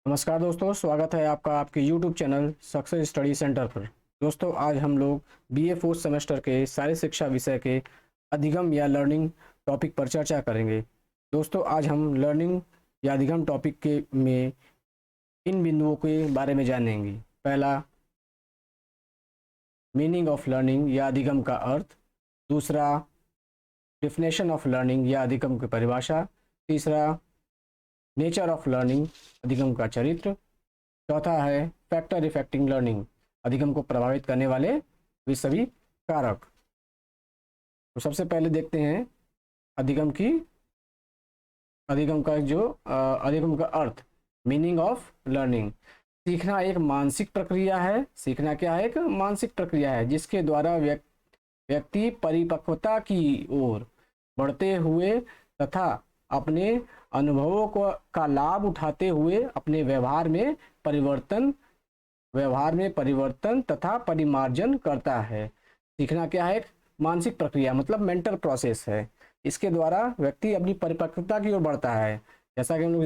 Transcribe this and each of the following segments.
नमस्कार दोस्तों, स्वागत है आपका आपके YouTube channel success study centre पर। दोस्तों, आज हम लोग BA फोर्थ सेमेस्टर के सारी शिक्षा विषय के अधिगम या लर्निंग टॉपिक पर चर्चा करेंगे। दोस्तों, आज हम लर्निंग या अधिगम टॉपिक के में इन बिंदुओं के बारे में जानेंगे। पहला, मीनिंग ऑफ लर्निंग या अधिगम का अर्थ। दूसरा, डेफिनेशन ऑफ लर्निंग या अधिगम की परिभाषा। तीसरा, नेचर ऑफ लर्निंग, अधिगम का चरित्र। चौथा है फैक्टर इफेक्टिंग लर्निंग, अधिगम को प्रभावित करने वाले वे सभी कारक। तो सबसे पहले देखते हैं अधिगम का अर्थ। मीनिंग ऑफ लर्निंग, सीखना एक मानसिक प्रक्रिया है। सीखना क्या है? एक मानसिक प्रक्रिया है जिसके द्वारा व्यक्ति परिपक्वता की ओर बढ़ते हुए तथा अपने अनुभवों का लाभ उठाते हुए अपने व्यवहार में परिवर्तन तथा परिमार्जन करता है। सीखना क्या है? एक मानसिक प्रक्रिया, मतलब मेंटल प्रोसेस है। इसके द्वारा व्यक्ति अपनी परिपक्वता की ओर बढ़ता है। जैसा कि हम लोग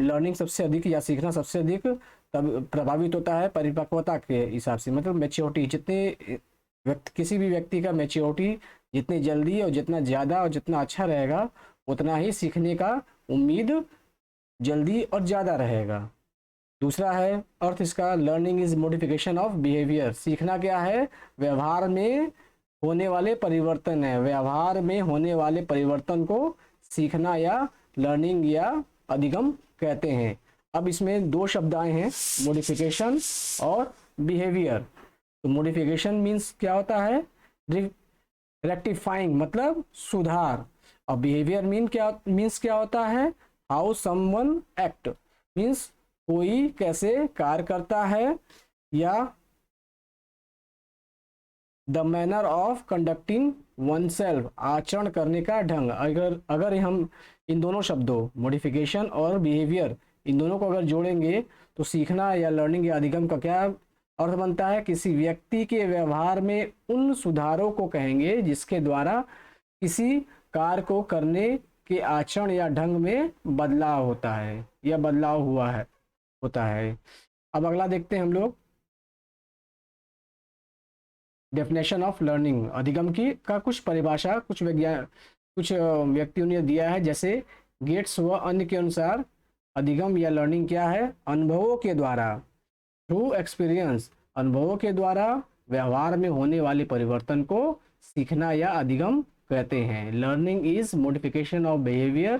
लर्निंग सबसे अधिक या सीखना सबसे अधिक तब प्रभावित होता है परिपक्वता के हिसाब से, मतलब मैच्योरिटी। किसी भी व्यक्ति का मैच्योरिटी जितनी जल्दी और जितना ज़्यादा और जितना अच्छा रहेगा, उतना ही सीखने का उम्मीद जल्दी और ज़्यादा रहेगा। दूसरा है अर्थ इसका, learning is modification of behaviour. सीखना क्या है? व्यवहार में होने वाले परिवर्तन है। व्यवहार में होने वाले परिवर्तन को सीखना या लर्निंग या अधिगम कहते हैं। अब इसमें दो शब्द आए हैं, मॉडिफिकेशन और बिहेवियर। तो मॉडिफिकेशन मीन्स क्या होता है? रेक्टिफाइंग, मतलब सुधार। और बिहेवियर मीन्स क्या होता है? हाउ समवन एक्ट, मीन्स कोई कैसे कार्य करता है, या the manner of conducting one self, आचरण करने का ढंग। अगर हम इन दोनों शब्दों मॉडिफिकेशन और बिहेवियर, इन दोनों को अगर जोड़ेंगे तो सीखना या लर्निंग या अधिगम का क्या अर्थ बनता है? किसी व्यक्ति के व्यवहार में उन सुधारों को कहेंगे जिसके द्वारा किसी कार्य को करने के आचरण या ढंग में बदलाव होता है या बदलाव होता है। अब अगला देखते हैं हम लोग, डेफिनेशन ऑफ लर्निंग, अधिगम की का कुछ परिभाषा कुछ व्यक्तियों ने दिया है। जैसे गेट्स व अन्य के अनुसार अधिगम या लर्निंग क्या है? अनुभवों के द्वारा, थ्रू एक्सपीरियंस, अनुभवों के द्वारा व्यवहार में होने वाले परिवर्तन को सीखना या अधिगम कहते हैं। Learning is modification of behaviour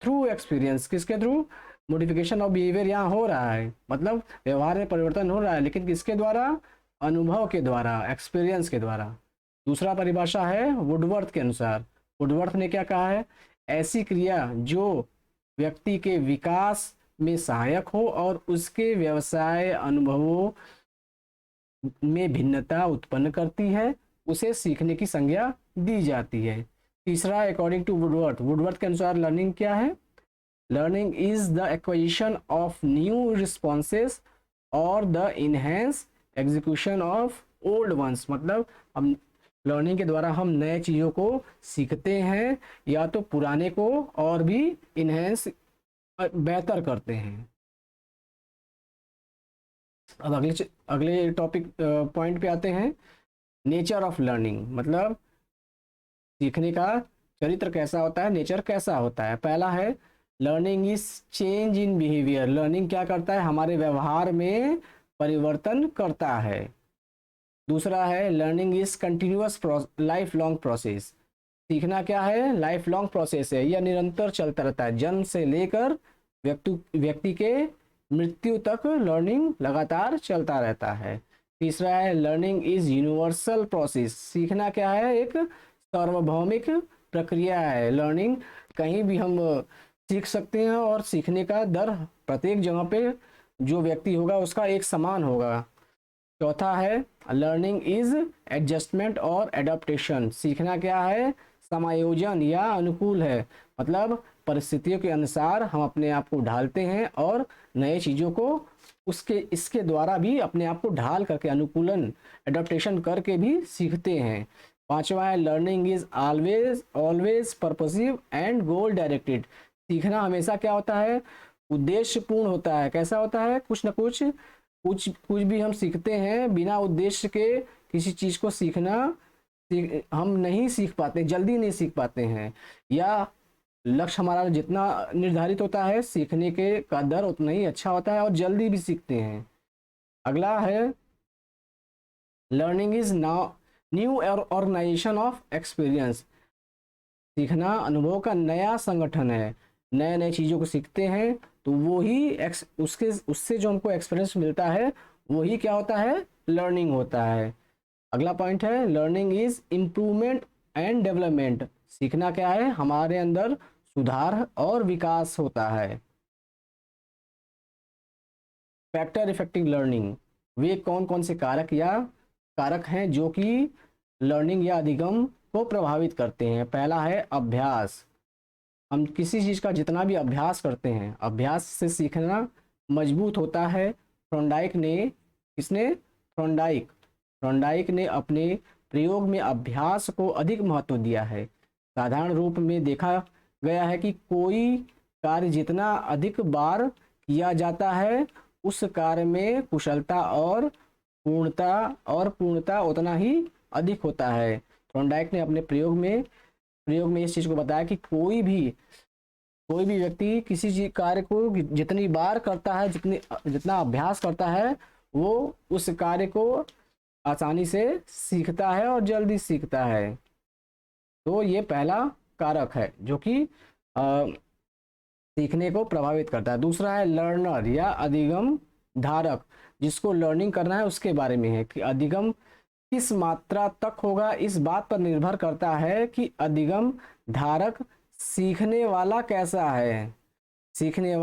through experience. किसके थ्रू? मॉडिफिकेशन ऑफ बिहेवियर यहाँ हो रहा है, मतलब व्यवहार में परिवर्तन हो रहा है, लेकिन किसके द्वारा? अनुभव के द्वारा, एक्सपीरियंस के द्वारा। दूसरा परिभाषा है वुडवर्थ के अनुसार। वुडवर्थ ने क्या कहा है? ऐसी क्रिया जो व्यक्ति के विकास में सहायक हो और उसके व्यवसाय अनुभवों में भिन्नता उत्पन्न करती है, उसे सीखने की संज्ञा दी जाती है। तीसरा, अकॉर्डिंग टू वुडवर्थ के अनुसार लर्निंग क्या है? Learning is the acquisition of new responses और the enhance execution of old ones, मतलब हम लर्निंग के द्वारा हम नए चीज़ों को सीखते हैं या तो पुराने को और भी इनहेंस बेहतर करते हैं। अब अगले टॉपिक पॉइंट पे आते हैं, नेचर ऑफ लर्निंग, मतलब सीखने का चरित्र कैसा होता है, नेचर कैसा होता है। पहला है learning is change in behaviour. Learning क्या करता है? हमारे व्यवहार में परिवर्तन करता है। दूसरा है learning is continuous life long process. सीखना क्या है? लाइफ लॉन्ग प्रोसेस है, यह निरंतर चलता रहता है। जन्म से लेकर व्यक्ति के मृत्यु तक लर्निंग लगातार चलता रहता है। तीसरा है लर्निंग इज यूनिवर्सल प्रोसेस। सीखना क्या है? एक सार्वभौमिक प्रक्रिया है। लर्निंग कहीं भी हम सीख सकते हैं और सीखने का दर प्रत्येक जगह पे जो व्यक्ति होगा उसका एक समान होगा। चौथा है लर्निंग इज एडजस्टमेंट और एडाप्टेशन। सीखना क्या है? समायोजन या अनुकूल है, मतलब परिस्थितियों के अनुसार हम अपने आप को ढालते हैं और नए चीज़ों को इसके द्वारा भी अपने आप को ढाल करके अनुकूलन, एडाप्टेशन करके भी सीखते हैं। पांचवा है learning is always purposive and goal directed. सीखना हमेशा क्या होता है? उद्देश्यपूर्ण होता है। कैसा होता है? कुछ ना कुछ कुछ भी हम सीखते हैं बिना उद्देश्य के, किसी चीज को हम नहीं सीख पाते, जल्दी नहीं सीख पाते हैं, या लक्ष्य हमारा जितना निर्धारित होता है सीखने के का दर उतना ही अच्छा होता है और जल्दी भी सीखते हैं। अगला है learning is now new organization of experience. सीखना अनुभव का नया संगठन है। नए नए चीज़ों को सीखते हैं तो वो ही उससे जो हमको एक्सपीरियंस मिलता है वही क्या होता है? लर्निंग होता है। अगला पॉइंट है learning is improvement and development. सीखना क्या है? हमारे अंदर सुधार और विकास होता है। फैक्टर इफेक्टिव लर्निंग, वे कौन कौन से कारक हैं जो कि लर्निंग या अधिगम को प्रभावित करते हैं। पहला है अभ्यास। हम किसी चीज़ का जितना भी अभ्यास करते हैं, अभ्यास से सीखना मजबूत होता है। थॉर्नडाइक ने अपने प्रयोग में अभ्यास को अधिक महत्व दिया है। साधारण रूप में देखा गया है कि कोई कार्य जितना अधिक बार किया जाता है उस कार्य में कुशलता और पूर्णता उतना ही अधिक होता है। थॉर्नडाइक ने अपने प्रयोग में इस चीज़ को बताया कि कोई भी व्यक्ति किसी चीज कार्य को जितनी बार करता है, जितना अभ्यास करता है, वो उस कार्य को आसानी से सीखता है और जल्दी सीखता है। तो ये पहला कारक है जो कि सीखने को प्रभावित करता है। दूसरा है लर्नर या अधिगम धारक। जिसको लर्निंग करना है उसके बारे में है कि अधिगम किस मात्रा तक होगा, इस बात पर निर्भर करता है कि अधिगम धारक सीखने वाला कैसा है। सीखने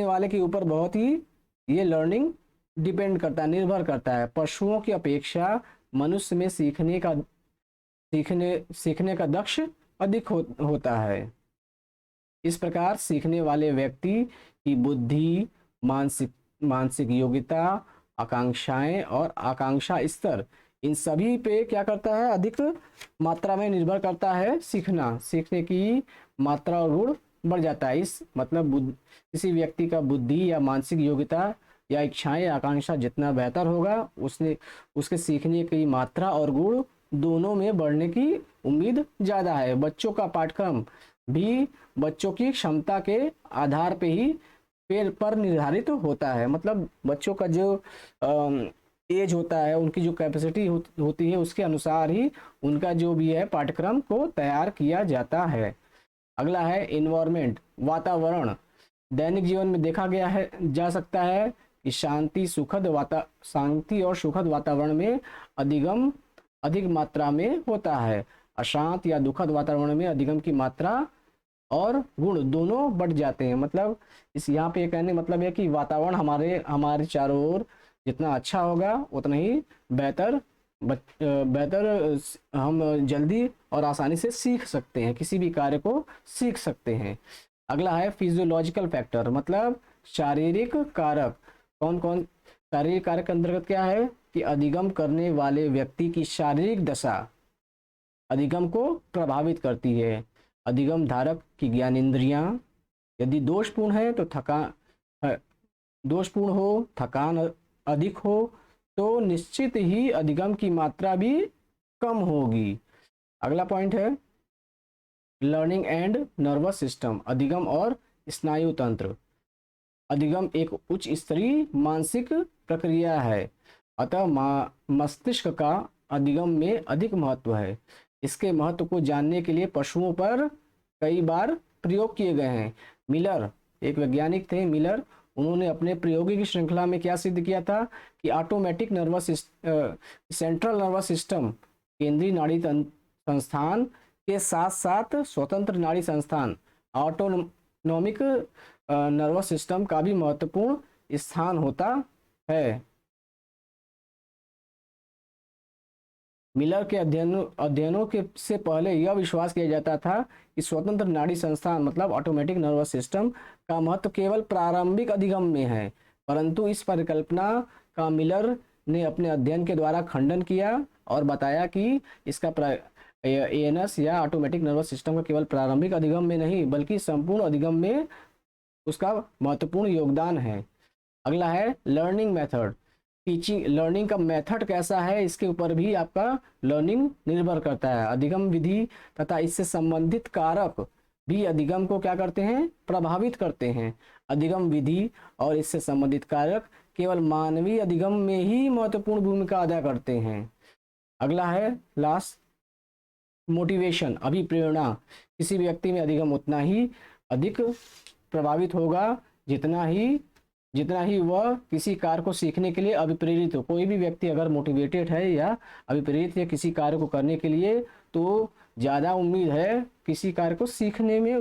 वाले के ऊपर बहुत ही ये लर्निंग डिपेंड करता है, निर्भर करता है। पशुओं की अपेक्षा मनुष्य में सीखने का दक्ष अधिक होता है। इस प्रकार सीखने वाले व्यक्ति की बुद्धि, मानसिक योग्यता, आकांक्षाएं और आकांक्षा स्तर, इन सभी पे क्या करता है? अधिक मात्रा में निर्भर करता है। सीखने की मात्रा और गुण बढ़ जाता है। इस मतलब किसी व्यक्ति का बुद्धि या मानसिक योग्यता या इच्छाएं, आकांक्षा जितना बेहतर होगा, उसके सीखने की मात्रा और गुण दोनों में बढ़ने की उम्मीद ज़्यादा है। बच्चों का पाठ्यक्रम भी बच्चों की क्षमता के आधार पर निर्धारित होता है। मतलब बच्चों का जो एज होता है, उनकी जो कैपेसिटी होती है, उसके अनुसार ही उनका जो भी है पाठ्यक्रम को तैयार किया जाता है। अगला है इन्वायरमेंट, वातावरण। दैनिक जीवन में देखा जा सकता है कि शांति और सुखद वातावरण में अधिगम अधिक मात्रा में होता है। अशांत या दुखद वातावरण में अधिगम की मात्रा और गुण दोनों बढ़ जाते हैं। मतलब यहाँ पे कहने मतलब है कि वातावरण हमारे चारों ओर जितना अच्छा होगा उतना ही बेहतर हम जल्दी और आसानी से सीख सकते हैं, किसी भी कार्य को सीख सकते हैं। अगला है फिजियोलॉजिकल फैक्टर, मतलब शारीरिक कारक। कौन कौन शारीरिक कारक के अंतर्गत क्या है कि अधिगम करने वाले व्यक्ति की शारीरिक दशा अधिगम को प्रभावित करती है। अधिगम धारक की ज्ञानेंद्रियां यदि दोषपूर्ण हो, थकान अधिक हो, तो निश्चित ही अधिगम की मात्रा भी कम होगी। अगला पॉइंट है लर्निंग एंड नर्वस सिस्टम, अधिगम और स्नायु तंत्र। अधिगम एक उच्च स्तरीय मानसिक प्रक्रिया है, अतः मस्तिष्क का अधिगम में अधिक महत्व है। इसके महत्व को जानने के लिए पशुओं पर कई बार प्रयोग किए गए हैं। मिलर, एक वैज्ञानिक थे मिलर, उन्होंने अपने प्रयोगिक श्रृंखला में क्या सिद्ध किया था कि सेंट्रल नर्वस सिस्टम, केंद्रीय नाड़ी संस्थान के साथ साथ स्वतंत्र नाड़ी संस्थान, ऑटोनॉमिक नर्वस सिस्टम का भी महत्वपूर्ण स्थान होता है। मिलर के अध्ययनों से पहले यह विश्वास किया जाता था कि स्वतंत्र नाड़ी संस्थान मतलब ऑटोमेटिक नर्वस सिस्टम का महत्व केवल प्रारंभिक अधिगम में है, परंतु इस परिकल्पना का मिलर ने अपने अध्ययन के द्वारा खंडन किया और बताया कि इसका एएनएस या ऑटोमेटिक नर्वस सिस्टम का केवल प्रारंभिक अधिगम में नहीं बल्कि संपूर्ण अधिगम में उसका महत्वपूर्ण योगदान है। अगला है लर्निंग मेथड। टीचिंग लर्निंग का मेथड कैसा है, इसके ऊपर भी आपका लर्निंग निर्भर करता है। अधिगम विधि तथा इससे संबंधित कारक भी अधिगम को क्या करते हैं, प्रभावित करते हैं। अधिगम विधि और इससे संबंधित कारक केवल मानवीय अधिगम में ही महत्वपूर्ण भूमिका अदा करते हैं। अगला है लास्ट, मोटिवेशन, अभिप्रेरणा। किसी व्यक्ति में अधिगम उतना ही अधिक प्रभावित होगा जितना ही वह किसी कार्य को सीखने के लिए अभिप्रेरित हो। कोई भी व्यक्ति अगर मोटिवेटेड है या अभिप्रेरित है किसी कार्य को करने के लिए, तो ज़्यादा उम्मीद है किसी कार्य को सीखने में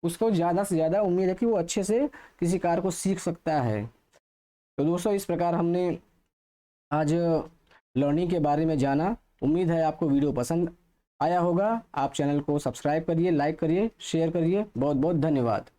उसको ज़्यादा से ज़्यादा उम्मीद है कि वो अच्छे से किसी कार्य को सीख सकता है। तो दोस्तों, इस प्रकार हमने आज लर्निंग के बारे में जाना। उम्मीद है आपको वीडियो पसंद आया होगा। आप चैनल को सब्सक्राइब करिए, लाइक करिए, शेयर करिए। बहुत बहुत धन्यवाद।